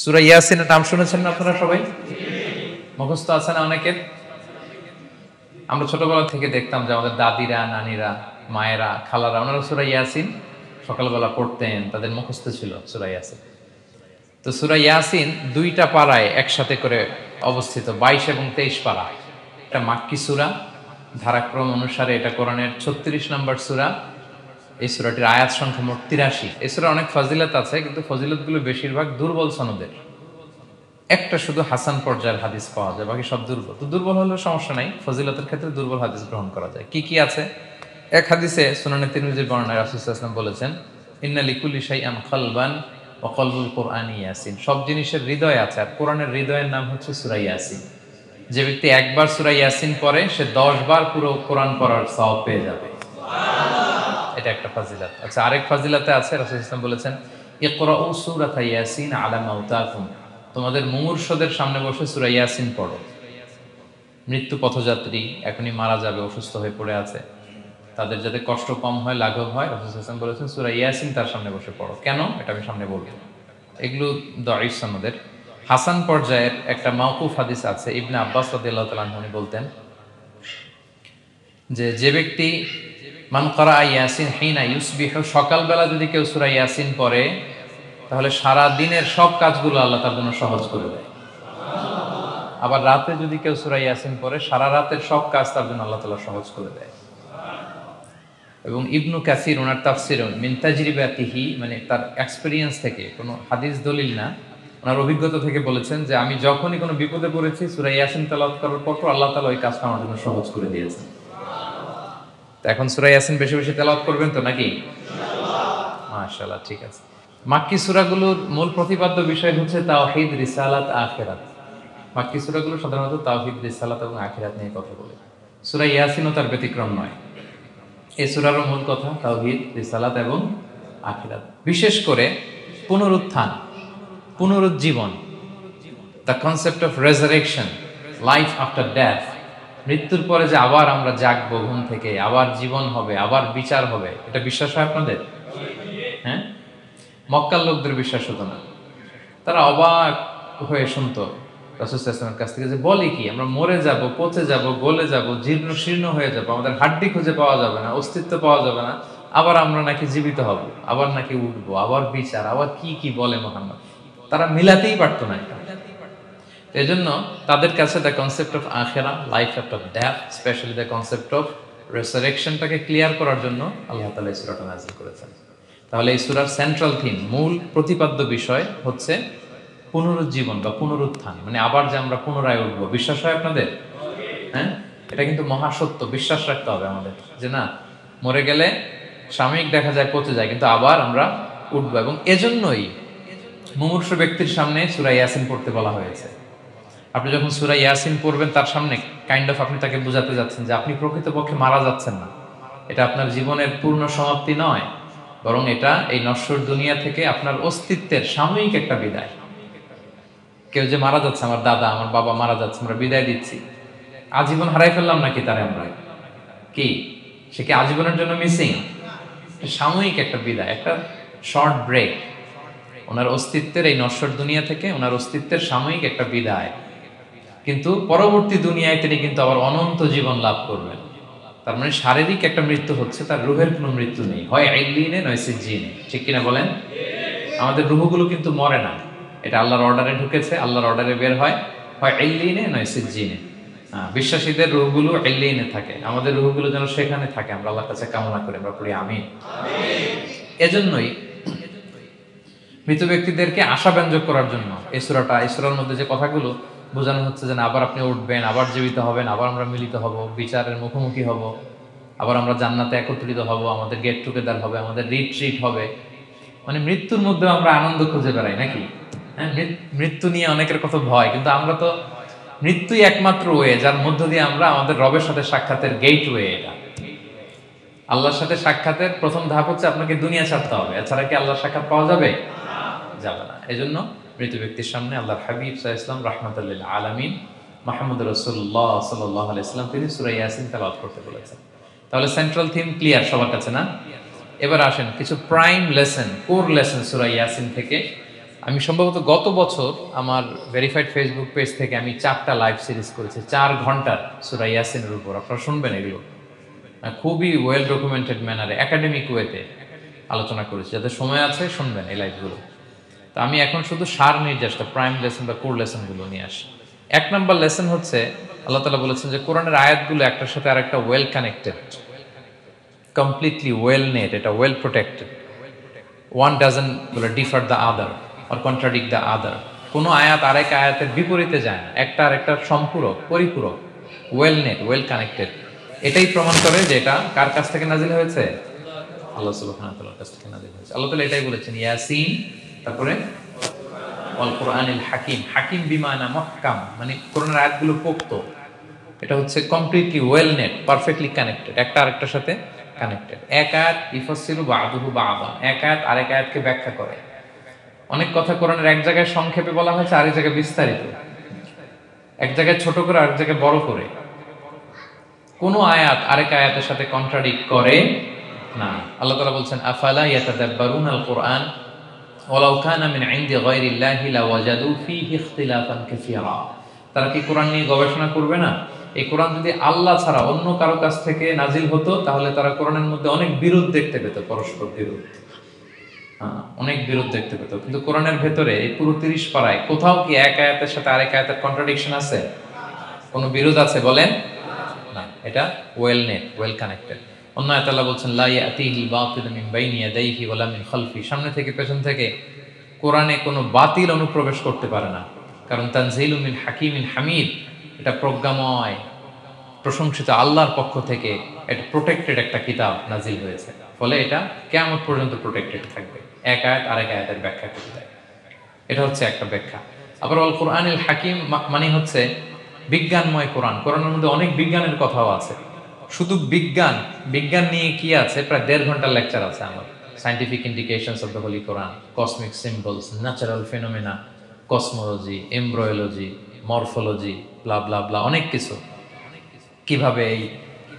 সূরা ইয়াসিনের নাম শুনেছেন না আপনারা সবাই? মুখস্থ আছে না অনেকের? আমরা ছোটবেলা থেকে দেখতাম যে আমাদের দাদিরা, নানিরা, মায়েরা, খালারা ওনারা সূরা ইয়াসিন সকালবেলা পড়তেন, তাদের মুখস্থ ছিল সূরা ইয়াসিন। তো সূরা ইয়াসিন দুইটা পারায় একসাথে করে অবস্থিত, 22 এবং 23 পারা। এটা মাক্কি সূরা, ধারাক্রম অনুসারে এটা কোরআনের 36 নম্বর সূরা। এই সূরাটির আয়াত সংখ্যা মোট 83। এই সূরার অনেক ফজিলত আছে, কিন্তু ফজিলতগুলো বেশিরভাগ দুর্বল সনদের। একটা শুধু হাসান পর্যায়ের হাদিস পাওয়া যায়, বাকি সব দুর্বল। তো দুর্বল হলেও সমস্যা নাই, ফজিলতের ক্ষেত্রে দুর্বল হাদিস গ্রহণ করা যায়। কি কি আছে? এক হাদিসে সুনানে তিরমিজির বর্ণনায় রাসূল সাল্লাল্লাহু আলাইহি ওয়াসাল্লাম বলেছেন, ইন্না লিকুল্লি শাইআন কলবান ওয়া কলবুল কুরআনি ইয়াসিন। সব জিনিসের হৃদয় আছে, আর কোরআনের হৃদয়ের নাম হচ্ছে সূরা ইয়াসিন। যে ব্যক্তি একবার সূরা ইয়াসিন পড়ে, সে 10 বার পুরো কোরআন পড়ার সওয়াব পেয়ে যাবে। এটা একটা ফাজিলত। আচ্ছা, আরেক ফাজিলতে আছে, রাসূল সাল্লাল্লাহু আলাইহি ওয়াসাল্লাম বলেছেন, ইকরাউ সূরাতা ইয়াসিন আলা মাউতাকুম। তোমাদের মুমূর্ষদের সামনে বসে সূরা ইয়াসিন পড়ো। মৃত্যু পথযাত্রী এখনই মারা যাবে, অসুস্থ হয়ে পড়ে আছে, তাদের যাতে কষ্ট কম হয়, লাঘব হয়, রাসূল সাল্লাল্লাহু আলাইহি ওয়াসাল্লাম বলেছেন সূরা ইয়াসিন তার সামনে বসে পড়ো। কেন? এটা আমি সামনে বলবো। এগুলো দাঈফ সনদের। হাসান পর্যায়ের একটা মাওকুফ হাদিস আছে, ইবনে আব্বাস রাদিয়াল্লাহু তাআলা আনহু বলতেন যে ব্যক্তি মান ক্বারা ইয়াসিন হিনা ইউসবিহু, সকালবেলা যদি কেউ সূরা ইয়াসিন পড়ে, তাহলে সারা দিনের সব কাজগুলো আল্লাহ তার জন্য সহজ করে দেয়। আবার রাতে যদি কেউ সূরা ইয়াসিন পড়ে, সারা রাতের সব কাজ তার জন্য আল্লাহ তাআলা সহজ করে দেয়। এবং ইবনু কাসির ওনার তাফসিরে মিন তাজরিবাতিহি, মানে তার এক্সপেরিয়েন্স থেকে, কোনো হাদিস দলিল না, ওনার অভিজ্ঞতা থেকে বলেছেন যে আমি যখনই কোনো বিপদে পড়েছি সূরা ইয়াসিন তেলাওয়াত করার পর আল্লাহ তাআলা ওই কাজটা আমার জন্য সহজ করে দিয়েছেন। তো এখন সূরা ইয়াসিন বেশি বেশি তেলাওয়াত করবেন তো নাকি? মাশাআল্লাহ, ঠিক আছে। মাক্কি সূরাগুলোর মূল প্রতিপাদ্য বিষয় হচ্ছে তাওহীদ, রিসালাত, আখিরাত। মাক্কি সূরাগুলো সাধারণত তাওহীদ, রিসালাত এবং আখিরাত নিয়ে কথা বলে। সূরা ইয়াসিনও তার ব্যতিক্রম নয়। এই সূরারও মূল কথা তাওহীদ, রিসালাত এবং আখিরাত। বিশেষ করে পুনরুত্থান, পুনরুজ্জীবন, the concept of resurrection, life after death. মৃত্যুর পরে যে আবার আমরা জাগবো ঘুম থেকে, আবার জীবন হবে, আবার বিচার হবে, এটা বিশ্বাস হয় আপনাদের? হ্যাঁ, মক্কার লোকদের বিশ্বাস হতো না। তারা অবাক হয়ে শুনতো রাসূল সাল্লাল্লাহু আলাইহি ওয়াসাল্লামের কাছ থেকে যে বলে কি, আমরা মরে যাব, পচে যাব, গলে যাব, জীর্ণ শীর্ণ হয়ে যাব, আমাদের হাড্ডি খুঁজে পাওয়া যাবে না, অস্তিত্ব পাওয়া যাবে না, আবার আমরা নাকি জীবিত হব, আবার নাকি উঠবো, আবার বিচার, আবার কি কি বলে মুহাম্মদ। তারা মিলাতেই পারতো না। এই জন্য তাদের কাছে দ্য কনসেপ্ট অফ আখিরা, life after death, specially the concept of রেসারেকশনটাকে ক্লিয়ার করার জন্য আল্লাহ তাআলা এই সূরাটা নাযিল করেছেন। তাহলে এই সূরার সেন্ট্রাল থিম, মূল প্রতিপাদ্য বিষয় হচ্ছে পুনরুজ্জীবন বা পুনরুত্থান, মানে আবার যে আমরা পুনরায় উঠবো। বিশ্বাস হয় আপনাদের? হ্যাঁ, এটা কিন্তু মহাসত্য, বিশ্বাস রাখতে হবে আমাদের যে না, মরে গেলে সাময়িক দেখা যায় পচে যায়, কিন্তু আবার আমরা উঠবো। এবং এজন্যই মুমূর্ষু ব্যক্তির সামনে সূরা ইয়াসিন পড়তে বলা হয়েছে। আপনি যখন সূরা ইয়াসিন পড়বেন, তার সামনে কাইন্ড অফ আপনি তাকে বোঝাতে যাচ্ছেন যে আপনি প্রকৃতপক্ষে মারা যাচ্ছেন না, এটা আপনার জীবনের পূর্ণ সমাপ্তি নয়, বরং এটা এই নশ্বর দুনিয়া থেকে আপনার অস্তিত্বের সাময়িক একটা বিদায়। কেউ যে মারা যাচ্ছে, আমার দাদা, আমার বাবা মারা যাচ্ছে, আমরা বিদায় দিচ্ছি, আজীবন হারাই ফেললাম নাকি তারে আমরা? কি সে কি আজীবনের জন্য মিসিং? সাময়িক একটা বিদায়, একটা শর্ট ব্রেক। ওনার অস্তিত্বের এই নশ্বর দুনিয়া থেকে ওনার অস্তিত্বের সাময়িক একটা বিদায়, কিন্তু পরবর্তী দুনিয়ায় তিনি কিন্তু আবার অনন্ত জীবন লাভ করবেন। তার মানে শারীরিক একটা মৃত্যু হচ্ছে, তার রুহের কোনো মৃত্যু নেই, হয় ইল্লিনে নয় সিজ্জিনে। ঠিক কিনা বলেন? আমাদের রুহগুলো কিন্তু মরে না, এটা আল্লাহর অর্ডারে ঢুকেছে, আল্লাহর অর্ডারে বের হয়, হয় ইল্লিনে নয় সিজ্জিনে। বিশ্বাসীদের রুহগুলো ইল্লিনে থাকে, আমাদের রুহগুলো যেন সেখানে থাকে, আমরা আল্লাহর কাছে কামনা করি, আমরা পড়ি আমিন। এজন্যই মৃত ব্যক্তিদেরকে আশাব্যঞ্জক করার জন্য এই সূরাটা, এই সূরার মধ্যে যে কথাগুলো বোঝানো হচ্ছে যে না, আবার আপনি উঠবেন, আবার জীবিত হবেন, আবার আমরা মিলিত হব, বিচারের মুখোমুখি হব, আবার আমরা জান্নাতে একত্রিত হব, আমাদের গেট টুগেদার হবে, আমাদের রিট্রিট হবে। মানে মৃত্যুর মধ্যে আমরা আনন্দ খুঁজে বেড়াই নাকি? হ্যাঁ, মৃত্যু নিয়ে অনেকের কত ভয়, কিন্তু আমরা তো মৃত্যুই একমাত্র ওয়ে যার মধ্য দিয়ে আমরা আমাদের রবের সাথে সাক্ষাতের গেট ওয়ে। এটা আল্লাহর সাথে সাক্ষাতের প্রথম ধাপ হচ্ছে আপনাকে দুনিয়া ছাড়তে হবে, এছাড়া কি আল্লাহর সাক্ষাৎ পাওয়া যাবে? যাবে না। এজন্য মৃত ব্যক্তির সামনে আল্লাহর হাবিব সাল্লাল্লাহু আলাইহি ওয়াসাল্লাম রাহমাতুল লিল আলামিন মুহাম্মদ রাসূলুল্লাহ সাল্লাল্লাহু আলাইহি ওয়াসাল্লাম তিনি সূরা ইয়াসিন তেলাওয়াত করতে বলেছেন। তাহলে সেন্ট্রাল থিম ক্লিয়ার সবার কাছে না? এবার আসেন কিছু প্রাইম লেসন, কোর লেসন সূরা ইয়াসিন থেকে আমি সম্ভবত গত বছর আমার ভেরিফাইড ফেসবুক পেজ থেকে আমি 4টা লাইভ সিরিজ করেছি 4 ঘন্টার সূরা ইয়াসিনের উপর। আপনারা শুনবেন এগুলো, খুবই ওয়েল ডকুমেন্টেড ম্যানারে একাডেমিক ওয়েতে আলোচনা করেছি। যাদের সময় আছে শুনবেন এই লাইভগুলো। তো আমি এখন শুধু সার নির্যাসটা প্রাইম লেসন বা কোর লেসনগুলো নিয়ে আসি। 1 নম্বর লেসন হচ্ছে আল্লাহ তাআলা বলেছেন যে কোরআনের আয়াতগুলো একটার সাথে আরেকটা well connected, completely well knit, এটা well protected. One doesn't differ the other or contradict the other. কোনো আয়াত আরেক আয়াতের বিপরীতে যায় না, একটা আরেকটার সম্পূরক, পরিপূরক, ওয়েল নেট, ওয়েল কানেক্টেড। এটাই প্রমাণ করে যে এটা কার কাছ থেকে নাজিল হয়েছে? আল্লাহ সুবহানাহু ওয়া তাআলার কাছ থেকে নাজিল হয়েছে। আল্লাহ তাআলা এটাই বলেছেন ইয়াসিন, তারপরে ওয়াল কুরআনিল হাকিম। হাকিম বিমানা মুহকাম, মানে কোরআনের আয়াতগুলো পোক্ত। এটা হচ্ছে completely well net, perfectly connected, একটা আরেকটার সাথে কানেক্টেড। এক আয়াত ইফাসসিরু বা'দুহু বা'দা, এক আয়াত আরেক আয়াতকে ব্যাখ্যা করে। অনেক কথা কোরআনের এক জায়গায় সংক্ষেপে বলা হয়েছে, আরেক জায়গায় বিস্তারিত, এক জায়গায় ছোট করে আরেক জায়গায় বড় করে। কোন আয়াত আরেক আয়াতের সাথে কন্ট্রাডিক্ট করে না। আল্লাহ তাআলা বলছেন আফালা ইয়াতাদাব্বারুনাল কুরআন ওয়ালাউ কানা মিন ইনদি গায়রিল্লাহি লাওয়াজাদু ফীহি ইখতিলাফান কাসীরা। তারা কি কোরআন নিয়ে গবেষণা করবে না? এই কোরআন যদি আল্লাহ ছাড়া অন্য কারো কাছ থেকে নাজিল হতো তাহলে তারা কোরআনের মধ্যে অনেক বিরোধ দেখতে পেত, পরস্পর বিরোধ, অনেক বিরোধ দেখতে পেত। কিন্তু কোরআনের ভেতরে এই পুরো 30 পারায় কোথাও কি এক আয়াতের সাথে আরেক আয়াতের কন্ট্রাডিকশন আছে? কোনো বিরোধ আছে বলেন? না, এটা ওয়েল নেট, ওয়েল কানেক্টেড। অন্য আয়াতে আল্লাহ বলছেন লা ইয়াতিহিল বাতিল মিন বাইনি ইয়াদাইহি ওয়ালা মিন খালফি। সামনে থেকে পেছন থেকে কোরআনে কোনো বাতিল অনুপ্রবেশ করতে পারে না, কারণ তানজিলু মিন হাকিমিন হামিদ, এটা প্রজ্ঞাময় প্রশংসিত আল্লাহর পক্ষ থেকে এটা প্রোটেক্টেড একটা কিতাব নাজিল হয়েছে। ফলে এটা কিয়ামত পর্যন্ত প্রোটেক্টেড থাকবে। এক আয়াত আরেক আয়াতের ব্যাখ্যা করে দেয়, এটা হচ্ছে একটা ব্যাখ্যা। আবার আল কোরআনিল হাকিম মানে হচ্ছে বিজ্ঞানময় কোরআন। কোরআনের মধ্যে অনেক বিজ্ঞানের কথাও আছে। শুধু বিজ্ঞান, বিজ্ঞান নিয়ে কি আছে প্রায় 1.5 ঘন্টার লেকচার আছে আমার। Scientific indications of the holy Quran, cosmic symbols, natural phenomena, cosmology, embryology, morphology, blah blah blah, অনেক কিছু। কিভাবে এই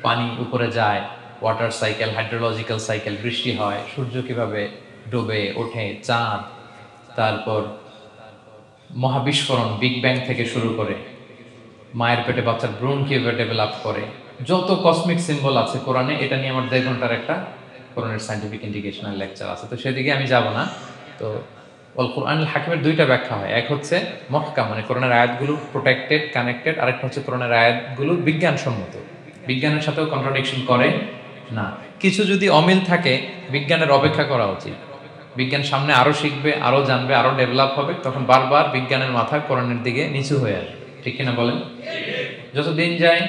পানি উপরে যায়, ওয়াটার সাইকেল, হাইড্রোলজিক্যাল সাইকেল, বৃষ্টি হয়, সূর্য কিভাবে ডুবে ওঠে, চাঁদ, তারপর মহাবিস্ফোরণ, বিগ ব্যাং থেকে শুরু করে মায়ের পেটে বাচ্চার ভ্রূণ কিভাবে ডেভেলপ করে, যত কসমিক সিম্বল আছে কোরআনে, এটা নিয়ে আমার 1.5 ঘন্টার একটা কোরআনের সায়েন্টিফিক ইন্ডিকেশনাল লেকচার আছে। তো সেদিকে আমি যাব না। তো আল কোরআনুল হাকিমের 2টা ব্যাখ্যা হয়। এক হচ্ছে মুহকাম, মানে কোরআনের আয়াতগুলো প্রোটেক্টেড, কানেক্টেড। আরেকটা হচ্ছে কোরআনের আয়াতগুলো বিজ্ঞানসম্মত, বিজ্ঞানের সাথেও কন্ট্রাডিকশন করে না। কিছু যদি অমিল থাকে বিজ্ঞানের অপেক্ষা করা উচিত। বিজ্ঞান সামনে আরো শিখবে, আরো জানবে, আরো ডেভেলপ হবে, তখন বারবার বিজ্ঞানের মাথা কোরআনের দিকে নিচু হয়ে আসবে। ঠিক কিনা বলেন? যত দিন যায়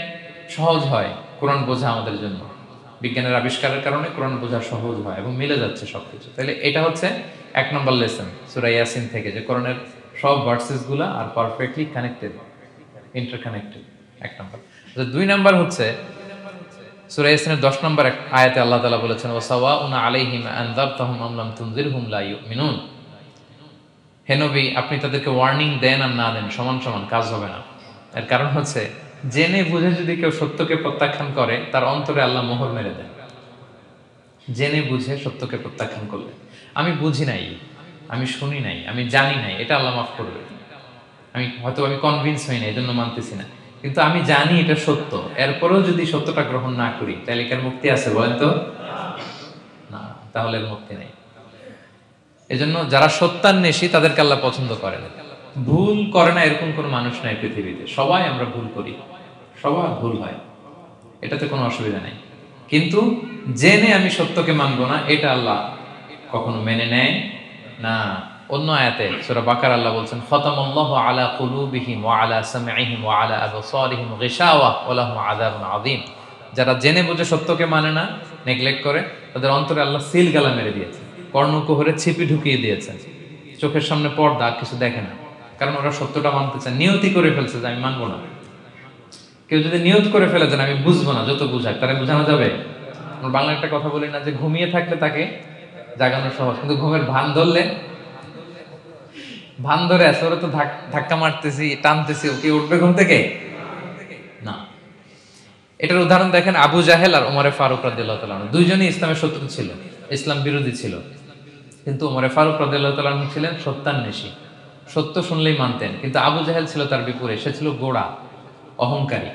সহজ হয় কোরআন বোঝা আমাদের জন্য। বিজ্ঞানের আবিষ্কারের কারণে কোরআন বোঝা সহজ হয় এবং মিলে যাচ্ছে সবকিছু। তাহলে এটা হচ্ছে 1 নম্বর লেসন সূরা ইয়াসিন থেকে, যে কোরআনের সব ভার্সেস গুলা আর পারফেক্টলি কানেক্টেড, ইন্টারকানেক্টেড। 1 নম্বর। 2 নম্বর হচ্ছে সূরা ইয়াসিনের 10 নম্বর আয়াতে আল্লাহ তাআলা বলেছেন ওয়াসাওয়াউন আলাইহিম আনযারতাহুম আম লাম তুনজিরহুম লা ইউমিনুন। হে নবী, আপনি তাদেরকে ওয়ার্নিং দেন আর না দেন সমান সমান, কাজ হবে না। এর কারণ হচ্ছে জেনে বুঝে যদি কেউ সত্যকে প্রত্যাখ্যান করে তার অন্তরে আল্লাহ মোহর মেরে দেন। জেনে বুঝে সত্যকে প্রত্যাখ্যান করলে, আমি বুঝি নাই, আমি শুনি নাই, আমি জানি নাই, এটা আল্লাহ মাফ করবে। আমি কনভিন্স হই না, এই জন্য মানতেছি না, কিন্তু আমি জানি এটা সত্য, এরপরেও যদি সত্যটা গ্রহণ না করি তাহলে কার মুক্তি আছে বলেন তো? না, তাহলে মুক্তি নেই। এজন্য যারা সত্যান্বেষী তাদেরকে আল্লাহ পছন্দ করে না। ভুল করে না এরকম কোন মানুষ নাই পৃথিবীতে। সবাই আমরা ভুল করি, সবার ভুল হয়, এটাতে কোনো অসুবিধা নেই। কিন্তু জেনে আমি সত্যকে মানবো না, এটা আল্লাহ কখনো মেনে নেয় না। অন্য আয়াতে সূরা বাকারা আল্লাহ বলছেন খতামাল্লাহু আলা কুলুবিহিম ওয়া আলা সামঈহিম ওয়া আলা আবসারিহিম গিশাওয়া ওয়া লাহুম আযাবুন আযীম। যারা জেনে বুঝে সত্যকে মানে না, নেগলেক্ট করে, তাদের অন্তরে আল্লাহ সিল গালা মেরে দিয়েছে, কর্ণকুহরে ছিপি ঢুকিয়ে দিয়েছেন, চোখের সামনে পর্দা, কিছু দেখে না। কারণ ওরা সত্যটা মানতে চায়, নিয়তি করে ফেলছে যে আমি মানবো না। কেউ যদি নিয়ত করে ফেলে যে আমি বুঝবো না, যত বুঝাক তারা বুঝানো যাবে। আমরা বাংলা একটা কথা বলি না যে ঘুমিয়ে থাকলে তাকে জাগানো সহজ, কিন্তু ঘুমের ভান ধরলে, ভান ধরে আছে ওরা তো ধাক্কা মারতেছি, টানতেছি, ওকে উঠবে ঘুম থেকে না। এটার উদাহরণ দেখেন আবু জাহেল আর ওমরে ফারুক রাদিয়াল্লাহু তাআলা, দুইজনই ইসলামের শত্রু ছিল, ইসলাম বিরোধী ছিল। কিন্তু ওমর ফারুক রাদিয়াল্লাহু তাআলা আনহু ছিলেন সত্যান্বেষী, সত্য শুনলেই মানতেন। কিন্তু আবু জাহেল ছিল তার বিপরীত, সে ছিল গোঁড়া, অহংকারী,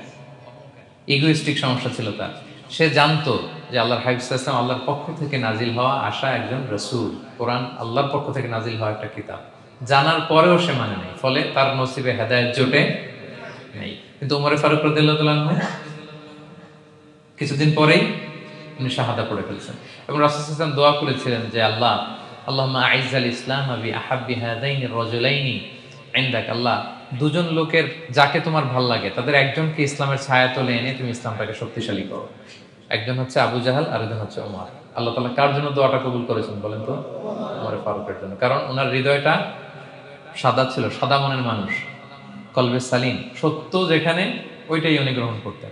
ইগোইস্টিক সমস্যা ছিল তার। সে জানতো যে আল্লাহর হাবিব সাল্লাল্লাহু আলাইহি ওয়াসাল্লাম আল্লাহর পক্ষ থেকে নাজিল হওয়া আসা একজন রাসূল, কোরআন আল্লাহর পক্ষ থেকে নাজিল হওয়া একটা কিতাব, জানার পরেও সে মানে নাই, ফলে তার নসিবে হেদায়েত জোটে নেই। কিন্তু ওমর ফারুক রাদিয়াল্লাহু তাআলা আনহু কিছুদিন পরেই উনি শাহাদা পড়ে ফেলছেন এবং রাসূল সাল্লাল্লাহু আলাইহি ওয়াসাল্লাম দোয়া করেছিলেন যে আল্লাহ, আল্লাহুম্মা আইজ্জাল ইসলাম বি আহাব্বি হাযাইনি রাজুলাইনি ইনদাক, আল্লাহ দুজন লোকের যাকে তোমার ভাল লাগে তাদের একজনকে ইসলামের ছায়াতলে এনে তুমি ইসলামটাকে শক্তিশালী করো। একজন হচ্ছে আবু জাহাল আর একজন হচ্ছে ওমর। আল্লাহ তাআলা কার জন্য দোয়াটা কবুল করেছেন বলেন তো? ওমর ফারুকের জন্য। কারণ ওনার হৃদয়টা সাদা ছিল, সাদা মনের মানুষ, কলবে সালিম, সত্য যেখানে ওইটাই উনি গ্রহণ করতেন,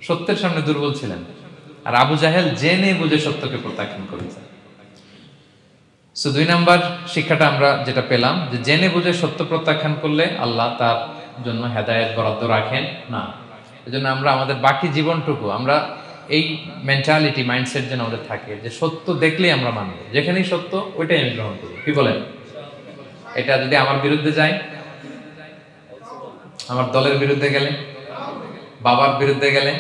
সত্যের সামনে দুর্বল ছিলেন। আর আবু জাহেল জেনে বুঝে সত্যকে প্রত্যাখ্যান করেছেন। সো 2 নাম্বার শিক্ষাটা আমরা যেটা পেলাম, যে জেনে বুঝে সত্য প্রত্যাখ্যান করলে আল্লাহ তার জন্য হেদায়েত বরাদ্দ রাখেন না। এজন্য আমরা আমাদের বাকি জীবনটুকু আমরা এই মেন্টালিটি, মাইন্ডসেট যেন আমাদের থাকে যে সত্য দেখলেই আমরা মানব, যেখানেই সত্য ওইটাই আমি গ্রহণ করব। কি বলেন? এটা যদি আমার বিরুদ্ধে যায়, আমার দলের বিরুদ্ধে গেলে, বাবার বিরুদ্ধে গেলে,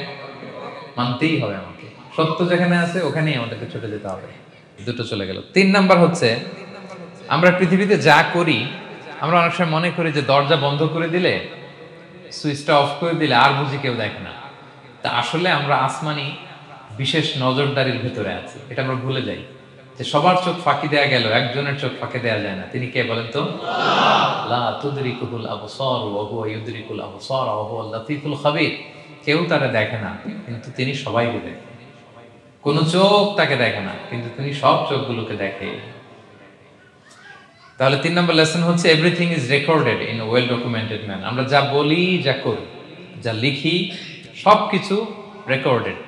মানতেই হবে আমাকে। সত্য যেখানে আছে ওখানেই আমাদেরকে ছুটে যেতে হবে। দুটো চলে গেল। 3 নাম্বার হচ্ছে, আমরা পৃথিবীতে যা করি আমরা অনেক সময় মনে করি যে দরজা বন্ধ করে দিলে, সুইচটা অফ করে দিলে আর বুঝি কেউ দেখে না। তা আসলে আমরা আসমানি বিশেষ নজরদারির ভেতরে আছি, এটা আমরা ভুলে যাই যে সবার চোখ ফাঁকি দেয়া গেল, একজনের চোখ ফাঁকি দেয়া যায় না। তিনি কে বলেন তো? লা তুদরিকুল আবসার ওয়া হুয়া ইউদরিকুল আবসার ওয়া হুয়াল লাতীফুল খাবীর। কেউ তারে দেখে না কিন্তু তিনি সবাইকে দেখেন। কোন চোখ তাকে দেখে না কিন্তু তিনি সব চোখগুলোকে দেখে। তাহলে 3 নম্বর লেসন হচ্ছে, everything is recorded in well documented man. আমরা যা বলি, যা করি, যা লিখি, সবকিছু রেকর্ডেড,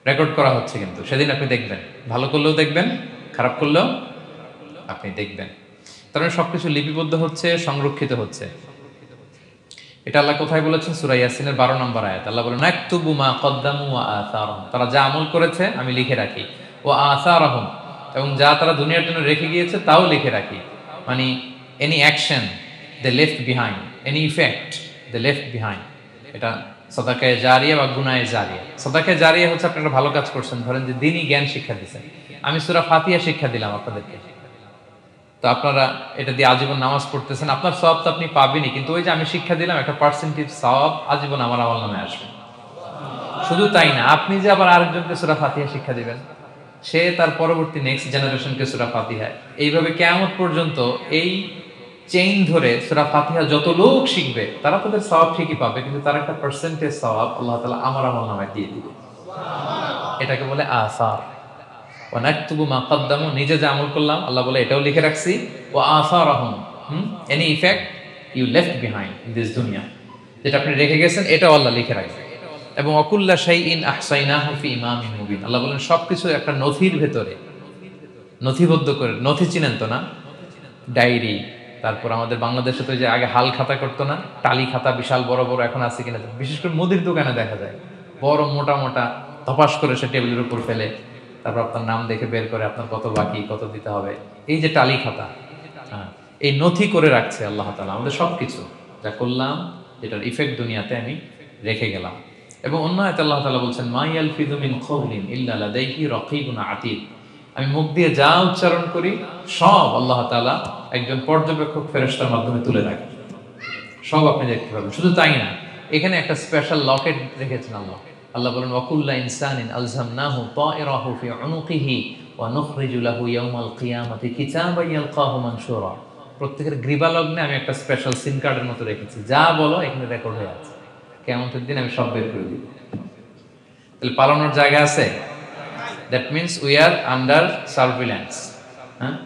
রেকর্ড করা হচ্ছে। কিন্তু সেদিন আপনি দেখবেন, ভালো করলেও দেখবেন, খারাপ করলেও আপনি দেখবেন। তার মানে সবকিছু লিপিবদ্ধ হচ্ছে, সংরক্ষিত হচ্ছে। এটা আল্লাহ কোথায় বলেছেন? সূরা ইয়াসিনের 12 নম্বর আয়াত। আল্লাহ বলেন, নাকতুবু মা কদ্দামু ওয়া আসারহুম, তারা যা আমল করেছে আমি লিখে রাখি। ওয়া আসারহুম, এবং যা তারা দুনিয়ার জন্য রেখে গিয়েছে তাও লিখে রাখি। মানে এনি অ্যাকশন দে লেফট বিহাইন্ড, এনি ইফেক্ট দে লেফট বিহাইন্ড। এটা সাদাকায়ে জারিয়া বা গুনায়ে জারিয়া। সাদাকায়ে জারিয়া হচ্ছে আপনি একটা ভালো কাজ করছেন, ধরেন যে দ্বীনি জ্ঞান শিক্ষা দিচ্ছেন। আমি সূরা ফাতিহা শিক্ষা দিলাম আপনাদেরকে, তো আপনারা এটা দিয়ে আজীবন নামাজ পড়তেছেন, আপনার সওয়াব তো আপনি পাবেনই, কিন্তু ওই যে আমি শিক্ষা দিলাম একটা পার্সেন্টেজ সওয়াব আজীবন আমার আমল নামে আসবে। শুধু তাই না, আপনি যে আবার আরেকজনকে সূরা ফাতিহা শিক্ষা দিবেন, সে তার পরবর্তী নেক্সট জেনারেশনকে সূরা ফাতিহা, এইভাবে কিয়ামত পর্যন্ত এই চেইন ধরে সূরা ফাতিহা যত লোক শিখবে তারা তাদের সওয়াব ঠিকই পাবে, কিন্তু তার একটা পার্সেন্টেজ সওয়াব আল্লাহ তাআলা আমার আমল নামায় দিয়ে দিবে। এটাকে বলে আসার। ওয়া নাকতুবু মা কদ্দামু, নিজে যে আমল করলাম আল্লাহ বলে এটাও লিখে রাখছি। ওয়া আসারহুম, any effect you left behind in this দুনিয়া, যেটা আপনি রেখে গেছেন এটাও আল্লাহ লিখে রাখবে। এবং অকুল্লা শাইইন আহসাইনাহু ফি ইমামিন মুবিন, আল্লাহ বলেন সবকিছু একটা নথির ভেতরে নথিবদ্ধ করে। নথি চিনেন তো না? ডায়েরি, তারপর আমাদের বাংলাদেশে তো যে আগে হাল খাতা করতো না, টালি খাতা বিশাল বড় বড়, এখন আছে কিনা, বিশেষ করে মুদির দোকানে দেখা যায় বড় মোটা মোটা ধপাস করে সে টেবিলের উপর ফেলে, তারপর আপনার নাম দেখে বের করে আপনার কত বাকি, কত দিতে হবে, এই যে টালি খাতা, এই নথি করে রাখছে আল্লাহ তাআলা আমাদের সবকিছু যা করলাম, যেটার ইফেক্ট দুনিয়াতে আমি রেখে গেলাম। এবং অন্য আয়াতে আল্লাহ তাআলা বলছেন, মা ইয়ালফিযু মিন কওলিন ইল্লা লাদাইহি রাকীবুন আতীদ, আমি মুখ দিয়ে যা উচ্চারণ করি সব আল্লাহ তাআলা একজন পর্যবেক্ষক ফেরেশতার মাধ্যমে তুলে রাখেন, সব আপনি দেখতে পাবেন। শুধু তাই না, এখানে একটা স্পেশাল লকেট রেখেছেন আল্লাহ। আল্লাহ বলেন, ওয়াকুল্লা ইনসানিন আলজামনাহু তায়রাহু ফি উনুকিহি ওয়া নুখরিজু লাহু ইয়াওমাল কিয়ামাতি কিতাবান ইয়ালকাহু মানশুরা। প্রত্যেকের গ্রীবালগ্নে আমি একটা স্পেশাল সিম কার্ডের মতো রেখেছি, যা বলো এখানে রেকর্ড হয়ে আছে, কিয়ামতের দিন আমি সব বের করে দিব। তাহলে পালানোর জায়গা আছে। That means we are under surveillance,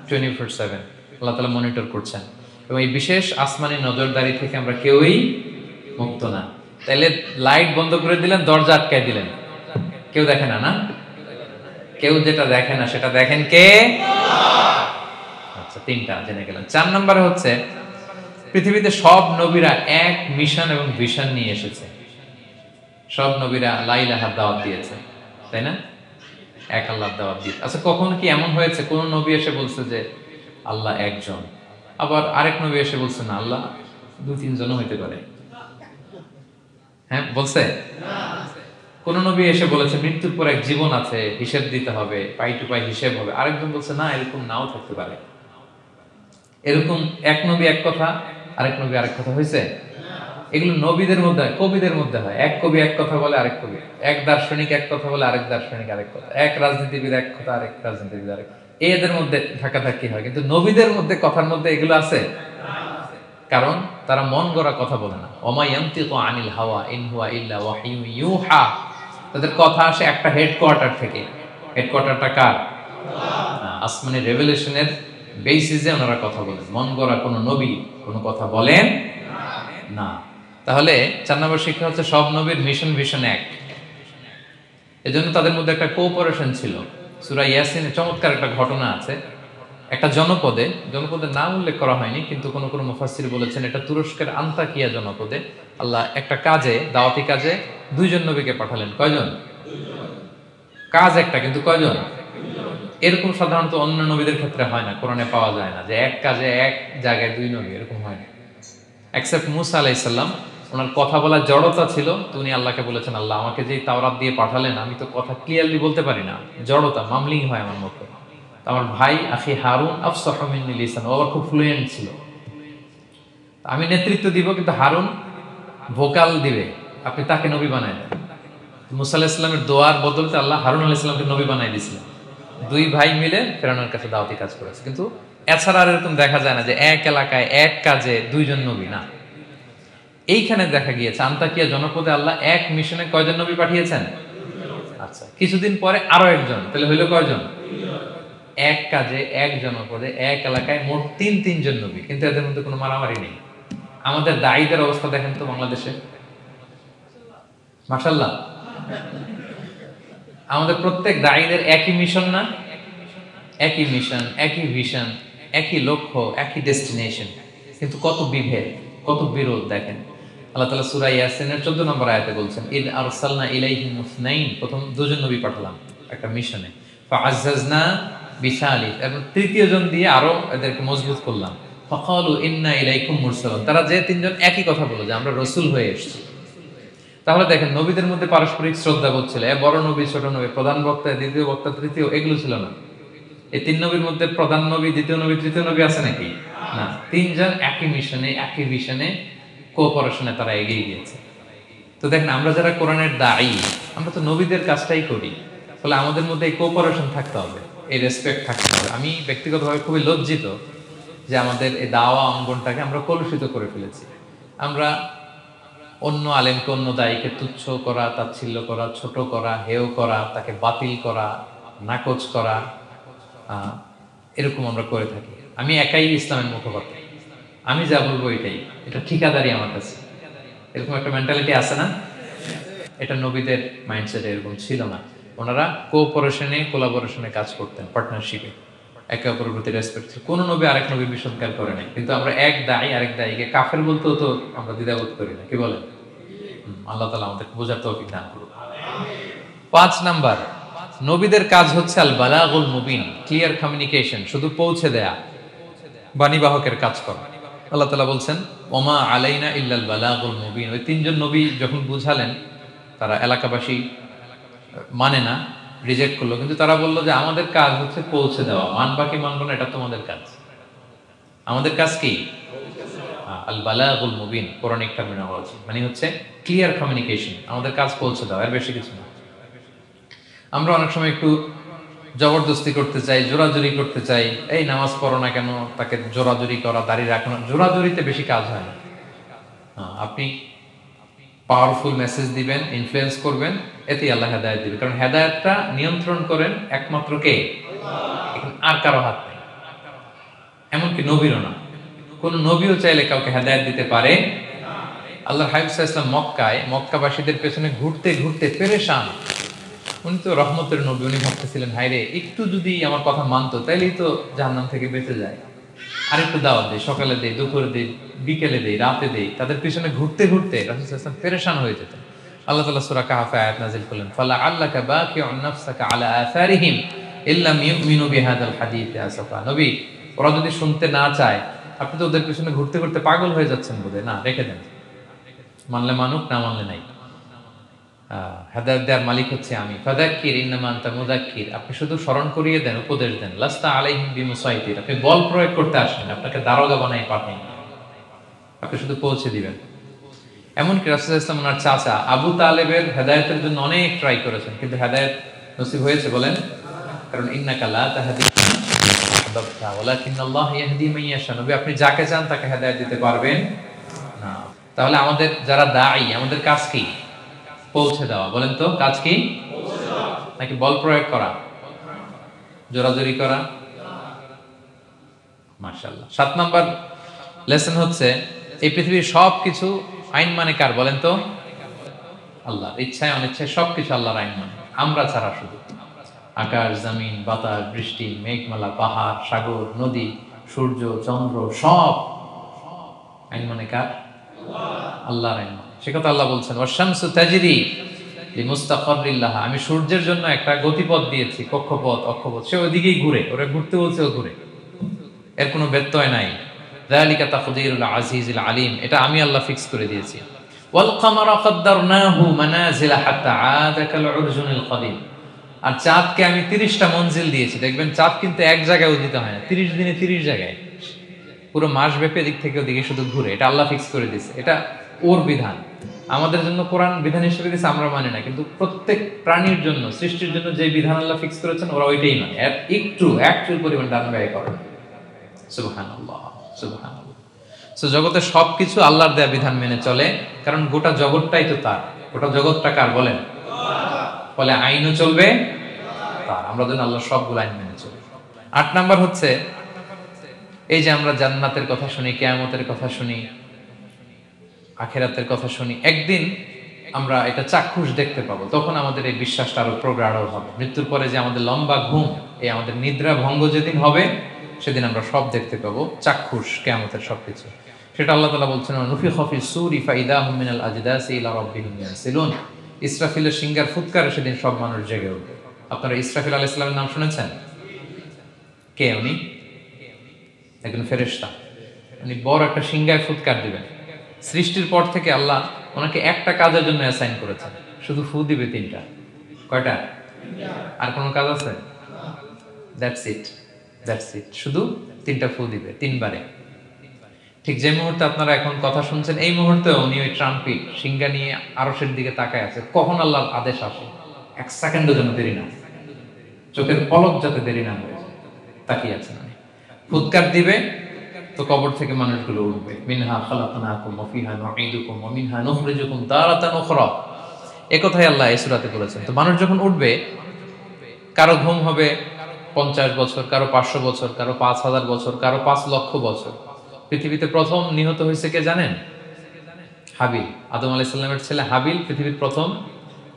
24/7 আল্লাহ তাআলা মনিটর করছেন। এবং এই বিশেষ আসমানি নজরদারি থেকে আমরা কেউই মুক্ত না। তাহলে লাইট বন্ধ করে দিলেন, দরজা আটকায় দিলেন, কেউ দেখে না, না? কেউ যেটা দেখে না সেটা দেখেন কে? আচ্ছা, 3টা জেনে গেলেন। 4 নম্বরে হচ্ছে, পৃথিবীতে সব নবীরা এক মিশন এবং ভিশন নিয়ে এসেছে। সব নবীরা লা ইলাহা দাওয়াত দিয়েছে, তাই না? এক আল্লাহর দাওয়াত দিতে। আচ্ছা, কখনো কি এমন হয়েছে কোন নবী এসে বলছে যে আল্লাহ একজন, আবার আরেক নবী এসে বলছে না আল্লাহ দুই তিনজনও হইতে পারে? হ্যাঁ, বলছে? কোন নবী এসে বলেছে মৃত্যুর পর এক জীবন আছে, হিসেব দিতে হবে, পাই টু পাই হিসেব হবে, আরেকজন বলছে না এরকম নাও থাকতে পারে? এরকম এক নবী এক কথা, আরেক নবী আরেক কথা হয়েছে? এগুলো নবীদের মধ্যে হয়, কবিদের মধ্যে হয়। এক কবি এক কথা বলে, আরেক কবি এক দার্শনিক এক কথা বলে, আরেক দার্শনিক আরেক কথা, এক রাজনীতিবিদ এক কথা, আরেক রাজনীতিবিদ আরেক। এদের মধ্যে ধাক্কাধাক্কি হয়, কিন্তু নবীদের মধ্যে কথার মধ্যে এগুলো আছে? কারণ তারা মন গড়া কথা বলে না। ওমা ইয়ানতিকু আনিল হাওয়া ইন হুয়া ইল্লা ওয়াহিয়ু ইউহা। তাদের কথা আসে একটা হেডকোয়ার্টার থেকে। হেডকোয়ার্টারটা কার? আসমানি রেভেলেশনের বেসিসে ওনারা কথা বলেন। মন গড়া কোনো নবী কোনো কথা বলেন না। তাহলে 4 নম্বর শিক্ষা হচ্ছে সব নবীর মিশন ভিশন এক। এজন্য তাদের মধ্যে একটা কোঅপারেশন ছিল। সূরা ইয়াসিনে চমৎকার একটা ঘটনা আছে। একটা জনপদের নাম উল্লেখ করা হয়নি, কিন্তু কোন কোন মুফাসসির বলেছেন এটা তুরস্কের আন্তাকিয়া জনপদে আল্লাহ একটা কাজে, দাওয়াতি কাজে দুইজন নবীকে পাঠালেন। কয়জন? কাজ একটা, কিন্তু কয়জন? এরকম সাধারণত অন্য নবীদের ক্ষেত্রে হয় না, কোরআনে পাওয়া যায় না যে এক কাজে এক জায়গায় দুই নবী, এরকম হয় না। এক্সেপ্ট মুসা আলাইহিস সালাম, ওনার কথা বলার জড়তা ছিল, তো উনি আল্লাহকে বলেছেন আল্লাহ আমাকে যে তাওরাত দিয়ে পাঠালেন আমি তো কথা ক্লিয়ারলি বলতে পারি না, জড়তা, মামলিং হয় আমার মুখে। আমার ভাই আখি হারুন আফসাহু মিন্নি লিসান, ও আবার খুব ফ্লুয়েন্ট ছিল। আমি নেতৃত্ব দিব, কিন্তু হারুন ভোকাল দিবে, আপনি তাকে নবী বানায় দেন। মুসা আলাইহিস সালামের দোয়ার বদলতে আল্লাহ হারুন আলাইহিস সালামকে নবী বানায় দিয়েছিলেন। দুই ভাই মিলে ফেরাউনের কাছে দাওয়াতি কাজ করেছে। কিন্তু এছাড়া আর এরকম দেখা যায় না যে এক এলাকায় এক কাজে দুইজন নবী না। এইখানে দেখা গিয়েছে আন্তাকিয়া জনপদে আল্লাহ এক মিশনে কয়জন নবী পাঠিয়েছেন? আচ্ছা, কিছুদিন পরে আরো একজন, তাহলে হইলো কয়জন? এক কাজে এক জনপদে এক এলাকায় মোট তিনজন নবী, কিন্তু এদের মধ্যে কোনো মারামারি নেই। আমাদের দায়ীদের অবস্থা দেখেন তো বাংলাদেশে, মাশাআল্লাহ। আমাদের প্রত্যেক দায়ীদের একই মিশন না? একই মিশন, একই ভিশন, একই লক্ষ্য, একই ডেস্টিনেশন, কিন্তু কত বিভেদ, কত বিরোধ দেখেন। আল্লাহ তাআলা সূরা ইয়াসিনের 14 নম্বর আয়াতে বলছেন ইদ আরসালনা ইলাইহিম মুসনাইন, প্রথম দুজন নবী পাঠালাম একটা মিশনে, ফাআজ্জাজনা বিসালিস, এবং তৃতীয় জন দিয়ে আরো এদেরকে মজবুত করলাম। ফাকালু ইন্না ইলাইকুম মুরসালুন, তারা যে তিনজন একই কথা বলে যে আমরা রাসূল হয়ে এসেছি। তাহলে দেখেন নবীদের মধ্যে পারস্পরিক শ্রদ্ধাবোধ ছিল। বড় নবী ছোট নবী, প্রধান বক্তা দ্বিতীয় বক্তা তৃতীয়, এগুলো ছিল না। এই তিন নবীর মধ্যে প্রধান নবী দ্বিতীয় নবী তৃতীয় নবী আছে নাকি? না, তিনজন একই মিশনে একই ভিশনে কোঅপারেশনে তারা এগিয়ে গিয়েছে। তো দেখেন আমরা যারা কোরআনের দায়ী, আমরা তো নবীদের কাজটাই করি, ফলে আমাদের মধ্যে এই কোঅপারেশন থাকতে হবে, এই রেসপেক্ট থাকতে হবে। আমি ব্যক্তিগতভাবে খুবই লজ্জিত যে আমাদের এই দাওয়া অঙ্গনটাকে আমরা কলুষিত করে ফেলেছি। আমরা অন্য আলেমকে অন্য দায়ীকে তুচ্ছ করা, তাচ্ছিল্য করা, ছোট করা, হেয় করা, তাকে বাতিল করা, নাকচ করা, এরকম আমরা করে থাকি। আমি একাই ইসলামের মুখপাত্র, আমি যা বলবো এটাই, এটা ঠিকাদারি আমার কাছে, এরকম একটা মেন্টালিটি আছে না? এটা নবীদের মাইন্ডসেট এরকম ছিল না। ওনারা কোঅপারেশনে কোলাবোরেশনে কাজ করতেন, পার্টনারশিপে, একে অপরের প্রতি রেসপেক্ট ছিল। কোন নবী আরেক নবীর বিষদগার করে নাই, কিন্তু আমরা এক দায়ী আরেক দায়ীকে কাফের বলতেও তো আমরা দ্বিধাবোধ করি না, কি বলেন? আল্লাহ তাআলা আমাদের বোঝার তৌফিক দান করুন। 5 নাম্বার, নবীদের কাজ হচ্ছে আল বালাগুল মুবিন, ক্লিয়ার কমিউনিকেশন, শুধু পৌঁছে দেয়া, বাণীবাহকের কাজ করা। আল্লাহ তাআলা বলছেন ওমা আলাইনা ইল্লাল বালাগুল মুবিন। ওই তিনজন নবী যখন বুঝালেন, তারা এলাকাবাসী মানে না, রিজেক্ট করলো, কিন্তু তারা বললো যে আমাদের কাজ হচ্ছে পৌঁছে দেওয়া, মানবা কি মানবো না এটা তোমাদের কাজ। আমাদের কাজ কি? আল বালাগুল মুবিন, কোরআনিক টার্মিনোলজি, মানে হচ্ছে ক্লিয়ার কমিউনিকেশন, আমাদের কাজ পৌঁছে দেওয়া, এর বেশি কিছু না। আমরা অনেক সময় একটু জবরদস্তি করতে চাই, জোরাজুরি করতে চাই, এই নামাজ পড়ো না কেন, তাকে জোরাজুরি করা, দাঁড়িয়ে রাখানো, জোরাজুরিতে বেশি কাজ হয় না। আপনি পাওয়ারফুল মেসেজ দিবেন, ইনফ্লুয়েন্স করবেন, এতেই আল্লাহ হেদায়েত দিবে। কারণ হেদায়েতটা নিয়ন্ত্রণ করেন একমাত্র কে? আর কারো হাত নেই, এমনকি নবীরও না। কোন নবীও চাইলে কাউকে হেদায়েত দিতে পারে? আল্লাহর হাবিব সাল্লাল্লাহু আলাইহি ওয়াসাল্লাম মক্কায় মক্কাবাসীদের পেছনে ঘুরতে ঘুরতে পেরেশান। উনি তো রহমতের নবী, উনি ভাবতেছিলেন হায়রে একটু যদি আমার কথা মানতো তাইলেই তো জাহান্নাম থেকে বেঁচে যায়, আর একটু দাওয়াত দেই, সকালে দেই, দুপুরে দেই, বিকেলে দেই, রাতে দেই। তাদের পিছনে ঘুরতে ঘুরতে রাসূল সাল্লাল্লাহু আলাইহি ওয়াসাল্লাম পেরেশান হয়ে যেতেন। আল্লাহ তাআলা সূরা কাহফে আয়াত নাযিল করলেন, ফালাআল্লাকা বাকিউন নাফসাকা আলা আথারিহিম ইল্লাম ইউমিনু বিহাদাল হাদীথি আসাফা। নবী, ওরা যদি শুনতে না চায়, আপনি তো ওদের পিছনে ঘুরতে ঘুরতে পাগল হয়ে যাচ্ছেন বোধহয়, না রেখে দেন, মানলে মানুক, না মানলে নাই। হেদায়েত দেওয়ার মালিক হচ্ছে আমি। ফাযাক্কির ইন্নামা আনতা মুযাক্কির, আপনি শুধু স্মরণ করিয়ে দেন, উপদেশ দেন। লাস্তা আলাইহিম বিমুসাইতির, আপনি বল প্রয়োগ করতে আসেন, আপনাকে দারোগা বানাই পাঠান, আপনি শুধু পৌঁছে দিবেন। এমনকি রাসূলুল্লাহ সাল্লাল্লাহু আলাইহি ওয়াসাল্লাম ওনার চাচা আবু তালেবের হেদায়েতের জন্য অনেক ট্রাই করেছেন, কিন্তু হেদায়েত নসিব হয়েছে বলেন? কারণ ইন্নাকা লা তাহদি আহবাবতা ওয়ালাকিন্নাল্লাহ ইয়াহদি মান ইয়াশা, নবী আপনি যাকে চান তাকে হেদায়েত দিতে পারবেন না। তাহলে আমাদের যারা দাঈ, আমাদের কাজ কি? পৌঁছে দেওয়া। বলেন তো কাজ কি? পৌঁছে দেওয়া, নাকি বল প্রয়োগ করা, জোরাজুরি করা? মাশাআল্লাহ। 7 নাম্বার লেসন হচ্ছে, এই পৃথিবীর সবকিছু আইন মানে কার? বলেন তো? আল্লাহর। ইচ্ছায় অনিচ্ছায় সবকিছু আল্লাহর আইন মানে, আমরা ছাড়া শুধু। আকাশ, জমিন, বাতাস, বৃষ্টি, মেঘমালা, পাহাড়, সাগর, নদী, সূর্য, চন্দ্র, সব আইন মানে কার? আল্লাহর আইন মানে। সে কথা আল্লাহ বলছেন, ওয়াশ-শামসু তাজরি লিমুস্তাকাররিল লাহা, আমি সূর্যের জন্য একটা গতিপথ দিয়েছি, কক্ষপথ, অক্ষপথ, সে ওইদিকেই ঘুরে, ওরা ঘুরতে বলছে ও ঘুরে, এর কোনো ব্যত্যয় নাই। যালিকা তাকদীরুল আজিজিল আলিম, এটা আমি আল্লাহ ফিক্স করে দিয়েছি। ওয়াল কামারা কাদ্দারনাহু মানাজিলা হাত্তা আদা কাল উরজুনিল কদিম, আর চাঁদকে আমি 30টা মঞ্জিল দিয়েছি। দেখবেন চাঁদ কিন্তু এক জায়গায় উদিত হয় না, 30 দিনে 30 জায়গায়, পুরো মাস ব্যাপী এদিক থেকে ওদিকে শুধু ঘুরে। এটা আল্লাহ ফিক্স করে দিয়েছে, এটা ওর বিধান। আমাদের জন্য কোরআন বিধান হিসেবে দিয়েছে, আমরা মানি না, কিন্তু প্রত্যেক প্রাণীর জন্য, সৃষ্টির জন্য যে বিধান আল্লাহ ফিক্স করেছেন ওরা ওইটাই মানে, এর একটু একচুল পরিমাণ দান ব্যয় করে না। সুবহানাল্লাহ, সুবহানাল্লাহ। সো জগতের সবকিছু আল্লাহর দেয়া বিধান মেনে চলে, কারণ গোটা জগৎটাই তো তার। গোটা জগৎটা কার বলেন? ফলে আইনও চলবে তার, আমরা যেন আল্লাহর সবগুলো আইন মেনে চলি। 8 নাম্বার হচ্ছে, এই যে আমরা জান্নাতের কথা শুনি, কিয়ামতের কথা শুনি, আখিরাতের কথা শুনি, একদিন আমরা এটা চাক্ষুষ দেখতে পাবো, তখন আমাদের এই বিশ্বাসটা আরো প্রগাঢ় হবে। মৃত্যুর পরে যে আমাদের লম্বা ঘুম, এই আমাদের নিদ্রা ভঙ্গ যেদিন হবে, সেদিন আমরা সব দেখতে পাবো, চাক্ষুষ কিয়ামতের সবকিছু। সেটা আল্লাহ তাআলা বলছেন, নুফিখা ফিস সূরি ফাইদাহুম মিনাল আজদাসি ইলা রাব্বিহিম ইয়ানসিলুন, ইসরাফিলের সিংহার ফুৎকারে সেদিন সব মানুষ জেগে উঠবে। আপনারা ইসরাফিল আলাইহিস সালামের নাম শুনেছেন? কে উনি? একজন ফেরেশতা। উনি বড় একটা সিংহায় ফুৎকার দিবেন। সৃষ্টির পর থেকে আল্লাহ ওনাকে একটা কাজের জন্য অ্যাসাইন করেছেন, শুধু ফু দিবে 3টা। কয়টা? আর কোনো কাজ আছে? দ্যাটস ইট, দ্যাটস ইট, শুধু 3টা ফু দিবে 3 বারে। ঠিক যে মুহূর্তে আপনারা এখন কথা শুনছেন, এই মুহূর্তে উনি ওই ট্রাম্পিট সিংহা নিয়ে আরশের দিকে তাকায় আছে, কখন আল্লাহর আদেশ আসে, 1 সেকেন্ডের জন্য দেরি না, চোখের পলক যাতে দেরি না হয়ে যায়, তাকিয়ে আছেন উনি। ফুৎকার দিবে তো কবর থেকে মানুষগুলো উঠবে, মিনহা খালাকনাকুম ওয়া ফিহা নুঈদুকুম ওয়া মিনহা নুখরিজুকুম তারাতান উখরা, এই কথাই আল্লাহ এই সূরাতে বলেছেন। তো মানুষ যখন উঠবে, কারো ঘুম হবে 50 বছর, কারো 500 বছর, কারো 5000 বছর, কারো 5 লক্ষ বছর। পৃথিবীতে প্রথম নিহত হয়েছে কে জানেন? হাবিল, আদম আলাইহিস সালামের ছেলে হাবিল পৃথিবীর প্রথম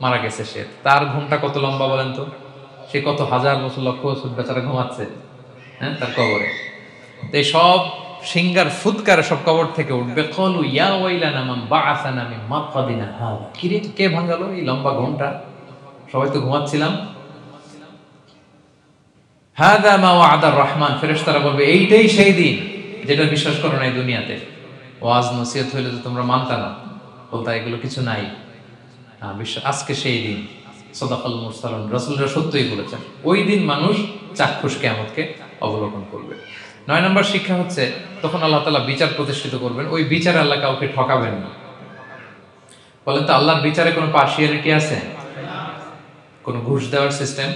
মারা গেছে। সে, তার ঘুমটা কত লম্বা বলেন তো? সে কত হাজার বছর, লক্ষ বছর বেচারা ঘুমাচ্ছে, হ্যাঁ, তার কবরে। তো এই সব সিংহার ফুৎকারে সব কবর থেকে উঠবে। ক্বালু ইয়া ওয়াইলানা মান বাআসানা মিন মারকাদিনা হাযা, কি রে, কে ভাঙালো এই লম্বা ঘুমটা? সবাই তো ঘুমাচ্ছিলাম। হাযা মা ওয়া'দার রহমান, ফেরেশতারা বলবে এইটাই সেই দিন যেটা বিশ্বাস করো না এই দুনিয়াতে। ওয়াজ নসিহত হইলে তো তোমরা মানতা না, বলতা এগুলো কিছু নাই। বিশ্বাস, আজকে সেই দিন। সাদাকাল মুরসালুন, রাসূলরা সত্যই বলেছেন। ওই দিন মানুষ চাক্ষুষ কিয়ামতকে অবলোকন করবে। 9 নম্বর শিক্ষা হচ্ছে, তখন আল্লাহ তাআলা বিচার প্রতিষ্ঠিত করবেন, ওই বিচারে আল্লাহ কাউকে ঠকাবেন না। বলেন তো, আল্লাহর বিচারে কোনো পার্সিয়ালিটি আছে? কোনো ঘুষ দেওয়ার সিস্টেম,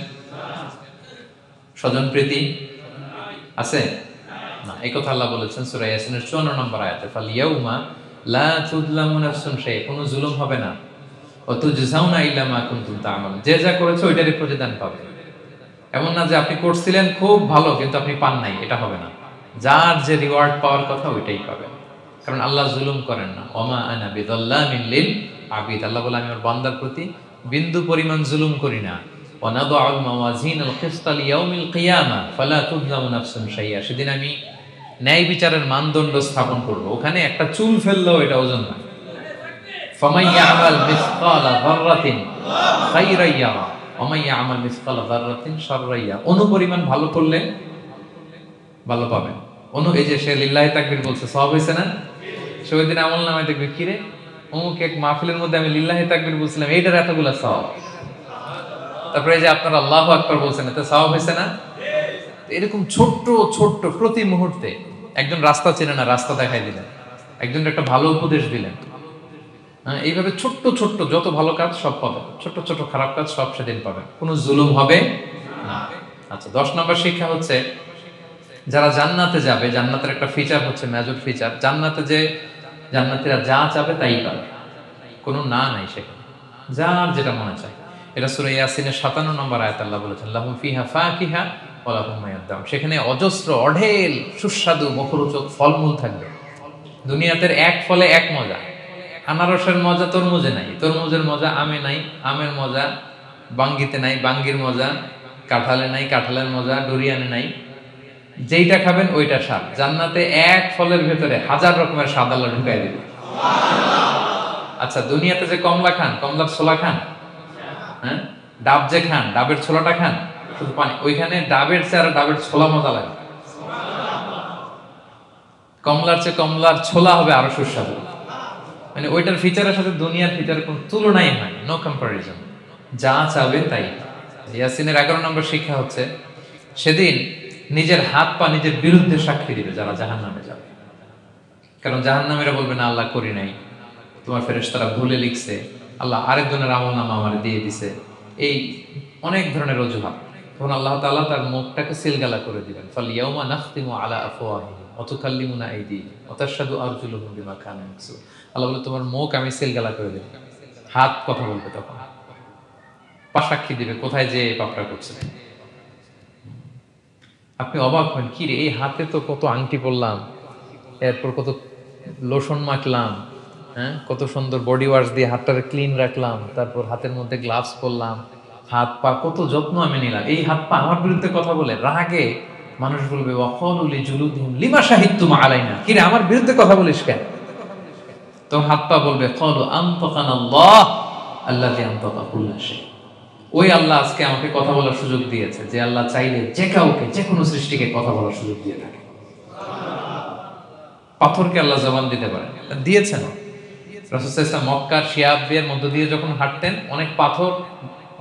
স্বজনপ্রীতি আছে না? এই কথা আল্লাহ বলেছেন সূরা ইয়াসিনের 54 নম্বর আয়াতে, ফাল ইয়াউমা লা তুযলামু নাফসুন শাই, কোনো জুলুম হবে না। ওয়া তুজজাউনা ইল্লা মা কুনতুম তা'মালুন, যে যা করেছো ওইটারই প্রতিদান পাবে। এমন না যে আপনি করছিলেন খুব ভালো কিন্তু আপনি পান নাই, এটা হবে না। যার যে রিওয়ার্ড পাওয়ার কথা ওইটাই পাবেন, কারণ আল্লাহ জুলুম করেন না। ওমা আনা বিযাল্লামিন লিল আবিদ, আল্লাহ বলে আমি আমার বান্দার প্রতি বিন্দু পরিমাণ জুলুম করি না। ওয়া নাদউল মাওয়াজিনাল কিসতা লিয়াউমিল কিয়ামা ফালা তুযলামু নাফসুন শাইআ, সেদিন আমি ন্যায় বিচারের মানদণ্ড স্থাপন করব, ওখানে একটা চুল ফেললেও এটা ওজন না। ফামান ইয়ামাল মিসকালা যাররাতিন খাইরান ইয়ারা ওয়া মান ইয়ামাল মিসকালা যাররাতিন শাররান ইয়ারা। অনুপরিমাণ ভালো করলে ভালো পাবেন। এই যে সে লিল্লাহি তাকবীর বলছে, সওয়াব হইছে না? সে ওই দিন আমল নামায় দেখবে, কিরে অমুক এক মাহফিলের মধ্যে আমি লিল্লাহি তাকবীর বলছিলাম, এইটার এতগুলা সওয়াব। তারপরে এই যে আপনারা আল্লাহু আকবার বলছেন, এতে সওয়াব হইছে না? এরকম ছোট্ট ছোট্ট প্রতি মুহূর্তে একজন রাস্তা চেনে না, রাস্তা দেখাই দিলেন, একজন একটা ভালো উপদেশ দিলেন। এইভাবে ছোট্ট ছোট্ট যত ভালো কাজ সব পাবেন, ছোট্ট ছোট্ট খারাপ কাজ সব সেদিন পাবেন, কোনো জুলুম হবে না। আচ্ছা, 10 নম্বর শিক্ষা হচ্ছে যারা জান্নাতে যাবে, জান্নাতের একটা ফিচার হচ্ছে, মেজর ফিচার, জান্নাতে যে জান্নাতীরা যা চাবে তাই পাবে, কোনো না নাই সেখানে, যার যেটা মনে চায়। এটা সূরা ইয়াসিনের 57 নম্বর আয়াত আল্লাহ বলেছেন, লাহুম ফিহা ফাকিহা ওয়া লাহুম মা ইয়াদদাউন। সেখানে অজস্র অঢেল সুস্বাদু মুখরোচক ফলমূল থাকবে। দুনিয়াতে এক ফলে এক মজা, আনারসের মজা তরমুজে নাই, তরমুজের মজা আমে নাই, আমের মজা বাঙ্গিতে নাই, বাঙ্গির মজা কাঁঠালে নাই, কাঁঠালের মজা ডুরিয়ানে নাই। যেইটা খাবেন ওইটা স্বাদ। জান্নাতে এক ফলের ভেতরে হাজার রকমের স্বাদ আল্লাহ ঢুকাই দিবে। আচ্ছা, দুনিয়াতে যে কমলা খান, কমলার ছোলা খান, হ্যাঁ, ডাব যে খান, ডাবের ছোলাটা খান, শুধু পানি। ওইখানে ডাবের চেয়ে আর ডাবের ছোলা মজা লাগে। কমলার চেয়ে কমলার ছোলা হবে আরো সুস্বাদু। মানে ওইটার ফিচারের সাথে দুনিয়ার ফিচারের কোনো তুলনাই হয়, নো কম্পারিজন। যা চাবে তাই। ইয়াসিনের 11 নম্বর শিক্ষা হচ্ছে সেদিন নিজের হাত পা নিজের বিরুদ্ধে সাক্ষী দিবে যারা জাহান্নামে যাবে। কারণ জাহান্নামীরা বলবে না আল্লাহ করি নাই, তোমার ফেরেশতারা ভুলে লিখছে, আল্লাহ আরেকজনের আমলনামা আমার দিয়ে দিছে, এই অনেক ধরনের অজুহাত। তখন আল্লাহ তাআলা তার মুখটাকে সিলগালা করে দিবেন। ফালইয়াউমা নাখতিমু আলা আফওয়াহিহিম ওয়া তুকাল্লিমুনা আইদিহিম ওয়া তাশহাদু আরজুলুহুম বিমা কানু ইয়াকসিবুন। আল্লাহ বলে তোমার মুখ আমি সিলগালা করে দেব, হাত কথা বলবে, তখন পা সাক্ষী দিবে কোথায় যে পাপটা করছে। আপনি অবাক হন, কি রে এই হাতে তো কত আংটি পরলাম, এরপর কত লোশন মাখলাম, হ্যাঁ, কত সুন্দর বডি ওয়াশ দিয়ে হাতটাকে ক্লিন রাখলাম, তারপর হাতের মধ্যে গ্লাভস পরলাম, হাত পা কত যত্ন আমি নিলাম। এই হাত পা আমার বিরুদ্ধে কথা বলে, রাগে মানুষ বলবে ওয়াকালু লিজুলুদিহিম লিমা শাহিদতুম আলাইনা, কি রে আমার বিরুদ্ধে কথা বলিস কেন? তো হাত পা বলবে ক্বালু আনতাকানাল্লাহ আল্লাযী আনতাকা কুল্লা শাই। ওই আল্লাহ আজকে আমাকে কথা বলার সুযোগ দিয়েছে, যে আল্লাহ চাইলে যে কাউকে যে কোনো সৃষ্টিকে কথা বলার সুযোগ দিয়ে থাকে। পাথরকে আল্লাহ জবান দিতে পারে, দিয়েছেন। রাসূল সাল্লাল্লাহু আলাইহি ওয়াসাল্লাম মক্কার শিয়াবদের মধ্য দিয়ে যখন হাঁটতেন, অনেক পাথর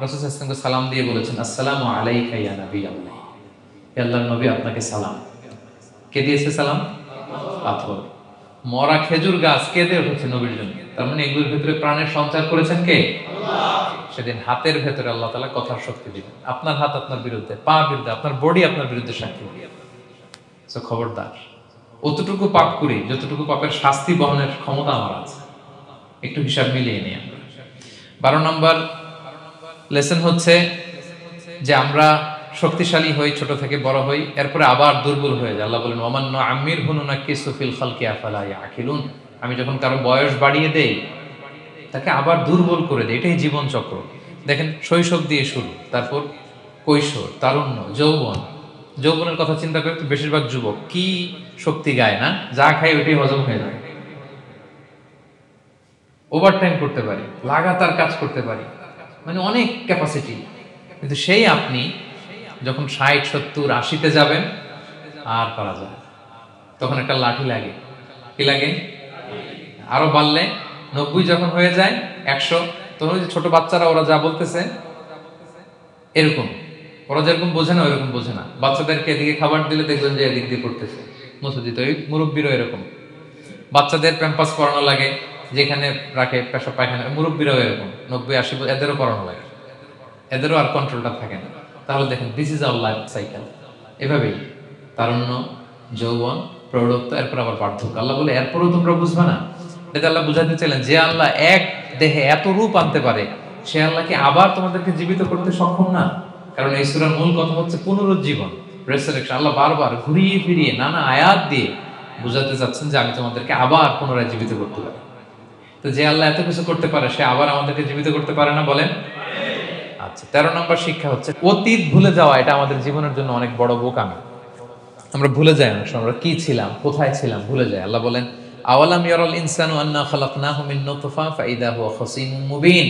রাসূল সাল্লাল্লাহু আলাইহি ওয়াসাল্লামকে সালাম দিয়ে বলেছেন, আসসালামু আলাইকা ইয়া নবী আল্লাহ, হে আল্লাহর নবী আপনাকে সালাম। কে দিয়েছে সালাম? পাথর। মরা খেজুর গাছ কেঁদে উঠেছে নবীর জন্য, তার মানে এগুলোর ভিতরে প্রাণের সঞ্চার করেছেন কে? আল্লাহ। সেদিন হাতের ভেতরে আল্লাহ তাআলা কথার শক্তি দিবেন। আপনার হাত আপনার বিরুদ্ধে, পা বিরুদ্ধে, আপনার বডি আপনার বিরুদ্ধে সাক্ষী দিবে। সো খবরদার, অতটুকু পাপ করি যতটুকু পাপের শাস্তি বহনের ক্ষমতা আমার আছে, একটু হিসাব মিলিয়ে নিই আমরা। 12 নম্বর লেসন হচ্ছে যে আমরা শক্তিশালী হই, ছোট থেকে বড় হই, এরপরে আবার দুর্বল হয়ে যায়। আল্লাহ বলেন ওয়ামান নুআম্মিরহু নুনাক্কিসু ফিল খালকি আফালা ইয়াকিলুন। আমি যখন কারো বয়স বাড়িয়ে দেই তাকে আবার দুর্বল করে দেয়। এটাই জীবন চক্র। দেখেন, শৈশব দিয়ে শুরু, তারপর কৈশোর, তারুণ্য, যৌবন। যৌবনের কথা চিন্তা করে তো বেশিরভাগ যুবক কি শক্তি গায় না, যা খায় ওইটাই হজম হয়ে যায়। ওভারটাইম করতে পারি, লাগাতার কাজ করতে পারি, মানে অনেক ক্যাপাসিটি। কিন্তু সেই আপনি যখন 60, 70, 80-তে যাবেন আর পারা যায়, তখন একটা লাঠি লাগে। কি লাগে? আরো বাড়লে 90 যখন হয়ে যায়, 100, তখন ওই যে ছোট বাচ্চারা ওরা যা বলতেছে এরকম, ওরা যেরকম বোঝে না ওইরকম বোঝে না। বাচ্চাদেরকে এদিকে খাবার দিলে দেখবেন যে এদিক দিয়ে করতেছে, মুছে দিত। ওই মুরব্বীরও এরকম, বাচ্চাদের প্যাম্পাস পরানো লাগে, যেখানে রাখে পেশাব পায়খানা, মুরব্বীরাও এরকম 90, 80 এদেরও পরানো লাগে, এদেরও আর কন্ট্রোলটা থাকে না। তাহলে দেখেন, this is our life cycle. এভাবেই তারুণ্য, যৌবন, প্রৌঢ়ত্ব, এরপর আবার বার্ধক্য। আল্লাহ বলে এরপরও তোমরা বুঝবে না। এটা আল্লাহ বুঝাতে চাইলেন যে আল্লাহ এক দেহে এত রূপ আনতে পারে, সে আল্লাহকে আবার তোমাদেরকে জীবিত করতে সক্ষম না? কারণ এই সূরার মূল কথা হচ্ছে পুনরুজ্জীবন, রেসারেকশন। আল্লাহ বারবার ঘুরিয়ে ফিরিয়ে নানা আয়াত দিয়ে বুঝাতে চাচ্ছেন যে আমি তোমাদেরকে আবার পুনরায় জীবিত করতে পারি। তো যে আল্লাহ এত কিছু করতে পারে, সে আবার আমাদেরকে জীবিত করতে পারে না? বলেন। আচ্ছা, 13 নম্বর শিক্ষা হচ্ছে অতীত ভুলে যাওয়া। এটা আমাদের জীবনের জন্য অনেক বড় বোকামি। আমরা ভুলে যাই, অনেক সময় আমরা কি ছিলাম, কোথায় ছিলাম ভুলে যাই। আল্লাহ বলেন আওয়ালাম ইয়ারাল ইনসানু আন্না খালাকনাহু মিন নুতফা ফাইদা হুয়া খাসীমুম মুবিন।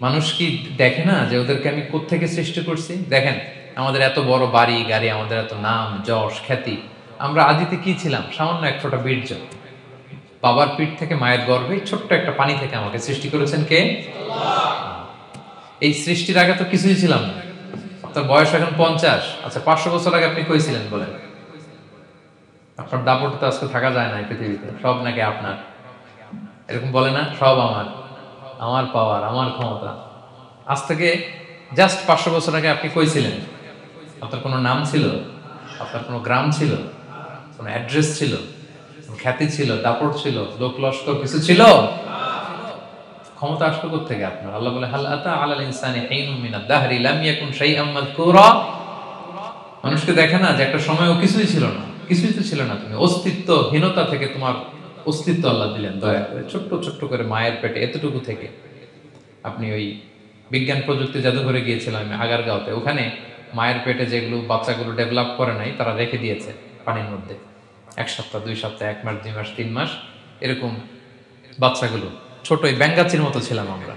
মানুষ কি দেখে না যে ওদেরকে আমি কোত্থেকে সৃষ্টি করছি? দেখেন আমাদের এত বড় বাড়ি গাড়ি, আমাদের এত নাম যশ খ্যাতি, আমরা আদিতে কি ছিলাম? সামান্য এক ফোঁটা বীর্য। বাবার পিঠ থেকে মায়ের গর্ভে ছোট্ট একটা পানি থেকে আমাকে সৃষ্টি করেছেন কে? এই সৃষ্টির আগে তো কিছুই ছিলাম না। আপনার বয়স এখন 50, আচ্ছা 500 বছর আগে আপনি কই ছিলেন বলেন? আপনার দাপটে তো আজকে থাকা যায় না এই পৃথিবীতে, সব নাকি আপনার, এরকম বলে না? সব আমার, আমার পাওয়ার, আমার ক্ষমতা। আজ থেকে জাস্ট 500 বছর আগে আপনি কই ছিলেন? আপনার কোনো নাম ছিল? আপনার কোনো গ্রাম ছিল? কোনো অ্যাড্রেস ছিল? খ্যাতি ছিল? দাপট ছিল? লোক লস্কর কিছু ছিল? ক্ষমতা আসলো কোত্থেকে আপনার? আল্লাহ বলে হাল আতা আলাল ইনসানি হিনুম মিনাদ দাহরি লাম ইয়াকুন শাইআম মাযকুরা। মানুষকে দেখে না যে একটা সময় ও কিছুই ছিল না, কিছুই তো ছিল না। তুমি অস্তিত্বহীনতা থেকে তোমার অস্তিত্ব আল্লাহ দিলেন দয়া করে, ছোট্ট ছোট্ট করে মায়ের পেটে এতটুকু থেকে। আপনি ওই বিজ্ঞান প্রযুক্তি জাদুঘরে গিয়েছিলাম আমি আগারগাঁওতে, ওখানে মায়ের পেটে যেগুলো বাচ্চাগুলো ডেভেলপ করে নাই তারা রেখে দিয়েছে পানির মধ্যে 1 সপ্তাহ 2 সপ্তাহ 1 মাস 2 মাস 3 মাস এরকম বাচ্চাগুলো ছোট, ওই ব্যাঙ্গাচির মতো ছিলাম আমরা।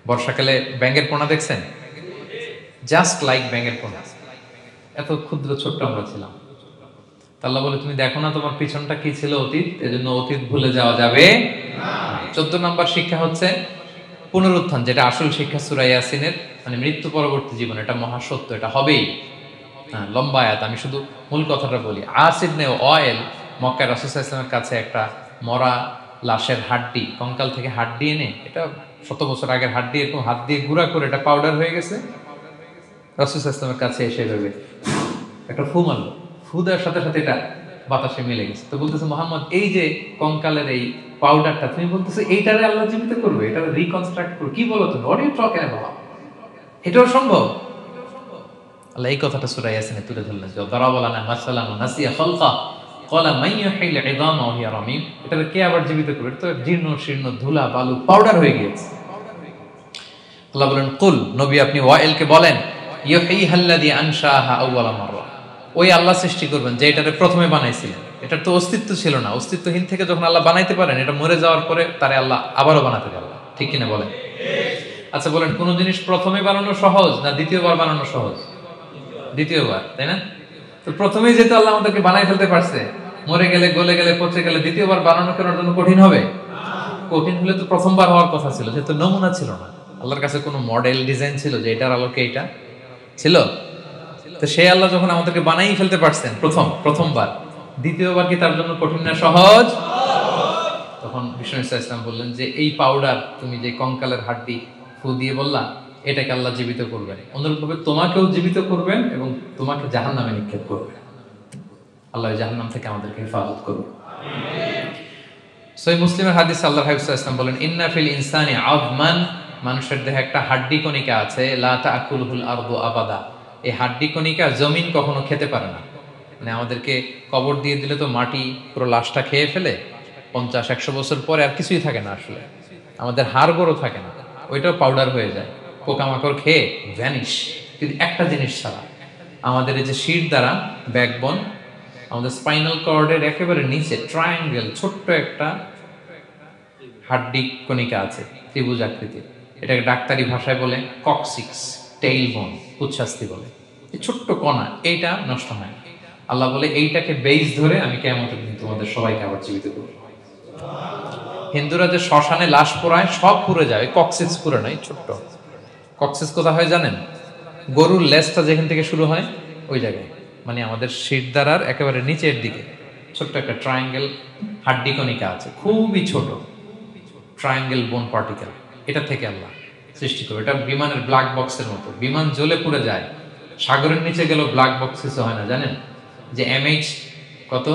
বর্ষাকালে ব্যাঙের পোনা দেখছেন? জাস্ট লাইক ব্যাঙের পোনা, এত ক্ষুদ্র ছোট্ট আমরা ছিলাম। আল্লাহ বলে তুমি দেখো না তোমার পিছনটা কি ছিল? অতীত। এজন্য অতীত ভুলে যাওয়া যাবে না। 14 নম্বর শিক্ষা হচ্ছে পুনরুত্থান, যেটা আসল শিক্ষা সূরা ইয়াসিনের, মানে মৃত্যু পরবর্তী জীবন, এটা মহাসত্য, এটা হবেই। হ্যাঁ, লম্বা আয়াত, আমি শুধু মূল কথাটা বলি। আস ইবনে ওয়াইল মক্কায় রাসূল সাল্লাল্লাহু আলাইহি ওয়াসাল্লামের কাছে একটা মরা লাশের হাড্ডি, কঙ্কাল থেকে হাড্ডি এনে, এটা 100 বছর আগের হাড্ডি, এরকম হাত দিয়ে গুঁড়া করে এটা পাউডার হয়ে গেছে। রাসূল সাল্লাল্লাহু আলাইহি ওয়াসাল্লামের কাছে এসে ভেবে একটা ফু মারলো, ফু দেওয়ার সাথে সাথে এটা বাতাসে মিলে গেছে। তো বলতেছে মুহাম্মদ, এই যে কঙ্কালের এই পাউডারটা তুমি বলতেছো এইটারে আল্লাহ জীবিত করবে, এটা রিকনস্ট্রাক্ট করবে, কি বলো তুমি? What are you talking about? এটাও সম্ভব? আল্লাহ এই কথাটা সূরা ইয়াসিনে তুলে ধরলেন, যে দারাবা লানা মাসালান ওয়া নাসিয়া খালকা ক্বালা মান ইউহিল ইযামা ওয়া হিয়া রামীম। এটাকে কে আবার জীবিত করবে? এটা তো জীর্ণ শীর্ণ ধুলা বালু পাউডার হয়ে গিয়েছে। আল্লাহ বলেন, কুল, নবী আপনি ওয়াইলকে বলেন, ইউহিহাল্লাযী আনশাহা আউওয়ালা মাররা, ওই আল্লাহ সৃষ্টি করবেন যে এটারে প্রথমে বানাইছিলেন। এটার তো অস্তিত্ব ছিল না, অস্তিত্বহীন থেকে যখন আল্লাহ বানাইতে পারেন, এটা মরে যাওয়ার পরে তারে আল্লাহ আবারও বানাতে পারবেন, ঠিক কিনা বলেন? আচ্ছা বলেন, কোন জিনিস প্রথমে বানানো সহজ না দ্বিতীয়বার বানানো সহজ? দ্বিতীয়বার, তাই না? তো প্রথমেই যেহেতু আল্লাহ আমাদেরকে বানাই ফেলতে পারছে, মরে গেলে গলে গেলে পচে গেলে দ্বিতীয়বার বানানো করার জন্য কঠিন হবে? কঠিন হলে তো প্রথমবার হওয়ার কথা ছিল, যেহেতু নমুনা ছিল না, আল্লাহর কাছে কোনো মডেল ডিজাইন ছিল যে এটার আলোকে এটা ছিল? তো সেই আল্লাহ যখন আমাদেরকে বানাই ফেলতে পারছেন প্রথমবার, দ্বিতীয়বার কি তার জন্য কঠিন না সহজ? তখন বিষ্ণু ইসলাম বললেন যে এই পাউডার, তুমি যে কঙ্কালের হাড্ডি ফু দিয়ে বললা, এটাকে আল্লাহ জীবিত করবেন, অনুরূপভাবে তোমাকেও জীবিত করবেন এবং তোমাকে জাহান্নামে নিক্ষেপ করবেন। আল্লাহ জাহান্নাম থেকে আমাদেরকে হেফাজত করুন। সহিহ মুসলিমের হাদিস, আল্লাহর হাবিব সাল্লাল্লাহু আলাইহি ওয়াসাল্লাম বলেন, ইন্না ফিল ইনসানি আযমান, মানুষের দেহে একটা হাড্ডি কণিকা আছে, লা তাকুলুল আরদু আবাদা, এই হাড্ডি কণিকা জমিন কখনো খেতে পারে না। মানে আমাদেরকে কবর দিয়ে দিলে তো মাটি পুরো লাশটা খেয়ে ফেলে, 50-100 বছর পরে আর কিছুই থাকে না, আসলে আমাদের হাড় গোড়ও থাকে না, ওইটাও পাউডার হয়ে যায়, পোকামাকড় খেয়ে ভ্যানিশ। কিন্তু একটা জিনিস ছাড়া, আমাদের এই যে শির দ্বারা ব্যাকবোন, আমাদের স্পাইনাল কর্ডের একেবারে নিচে ট্রায়াঙ্গেল ছোট্ট একটা হাড্ডি কণিকা আছে, ত্রিভুজ আকৃতির, এটাকে ডাক্তারি ভাষায় বলে কক্সিক্স টেইল বোন, উচ্ছ্বাস্তি বলে। এই ছোট্ট কণা, এইটা নষ্ট হয় না। আল্লাহ বলে এইটাকে বেইস ধরে আমি কিয়ামতের দিন তোমাদের সবাইকে আবার জীবিত করব। হিন্দুরা যে শ্মশানে লাশ পোড়ায়, সব পুড়ে যায়, কক্সিক্স পুড়ে নাই, ছোট্ট কক্সিক্স কোথা হয় জানেন? গরুর লেজটা যেখান থেকে শুরু হয় ওই জায়গায়, মানে আমাদের শিরদাঁড়ার একেবারে নিচের দিকে ছোট্ট একটা ট্রায়াঙ্গেল হাড্ডি কণিকা আছে, খুবই ছোট ট্রায়াঙ্গেল বোন পার্টিকেল, এটা থেকে আল্লাহ সৃষ্টি করে। এটা বিমানের ব্ল্যাক বক্সের মতো, বিমান জ্বলে পুড়ে যায়, সাগরের নিচে গেল ব্ল্যাক বক্স কিছু হয় না। জানেন যে MH কত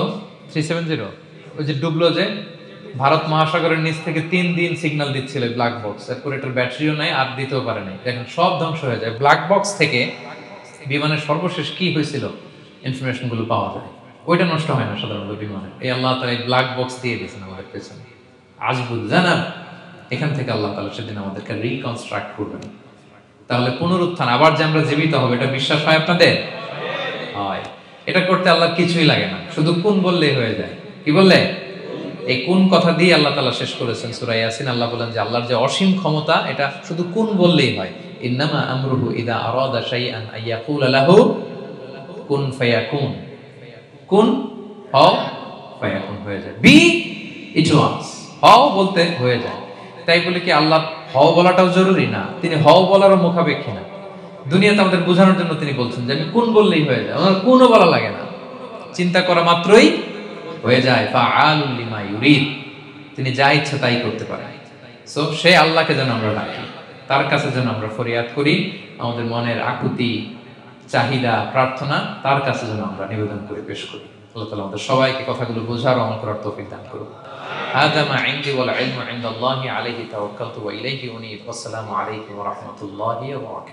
370, ওই যে ডুবলো, যে ভারত মহাসাগরের নিচ থেকে 3 দিন সিগন্যাল দিচ্ছিল ব্ল্যাক বক্স, এরপর এটার ব্যাটারিও নাই, আর দিতেও পারে নাই, দেখেন সব ধ্বংস হয়ে যায়। ব্ল্যাক বক্স থেকে বিমানের সর্বশেষ কি হয়েছিল ইনফরমেশন গুলো পাওয়া যায়, ওইটা নষ্ট হয় না সাধারণত বিমানে। এই আল্লাহ তাআলা এই ব্ল্যাক বক্স দিয়ে দিয়েছেন আমাদের পেছনে, আজবুল জানাব, এখান থেকে আল্লাহ তাআলা সেদিন আমাদেরকে রিকনস্ট্রাক্ট করবেন। তাহলে পুনরুত্থান, আবার যে আমরা জীবিত হবে, এটা বিশ্বাস হয় আপনাদের? হয়। এটা করতে আল্লাহ কিছুই লাগে না, শুধু কোন বললেই হয়ে যায়। কি বললে? এই কুন কথা দিয়ে আল্লাহ তাআলা শেষ করেছেন সূরা ইয়াসিন। আল্লাহ বলেন যে আল্লাহর যে অসীম ক্ষমতা, এটা শুধু কুন বললেই হয়। ইন্নামা আমরুহু ইযা আরাদা শাইআন আইয়াকুলা লাহু কুন ফায়াকুন। কুন হও, ফায়াকুন হয়ে যায়। বি ইট ওয়াজ, হও বলতে হয়ে যায়। তাই বলে কি আল্লাহ হও বলাটাও জরুরি না, তিনি হও বলারও মুখাপেক্ষী না। দুনিয়াতে আমাদের বোঝানোর জন্য তিনি বলছেন যে আমি কুন বললেই হয়ে যায়, আমার কুনও বলা লাগে না, চিন্তা করা মাত্রই হয়ে যায়। ফাআলুল লিমা ইউরিদ, তিনি যা ইচ্ছা তাই করতে পারেন। সো সেই আল্লাহকে যেন আমরা ডাকি, তার কাছে যেন আমরা ফরিয়াদ করি, আমাদের মনের আকুতি, চাহিদা, প্রার্থনা তার কাছে যেন আমরা নিবেদন করে পেশ করি। আল্লাহ তাআলা আমাদের সবাইকে কথাগুলো বোঝার ও আমল করার তৌফিক দান করুন। হাযা মা ইনদি ওয়াল ইলমু ইনদাল্লাহি আলাইহি তাওয়াক্কালতু ওয়া ইলাইহি উনীব। আসসালামু আলাইকুম ওয়া রাহমাতুল্লাহি ওয়া বারাকাতুহু।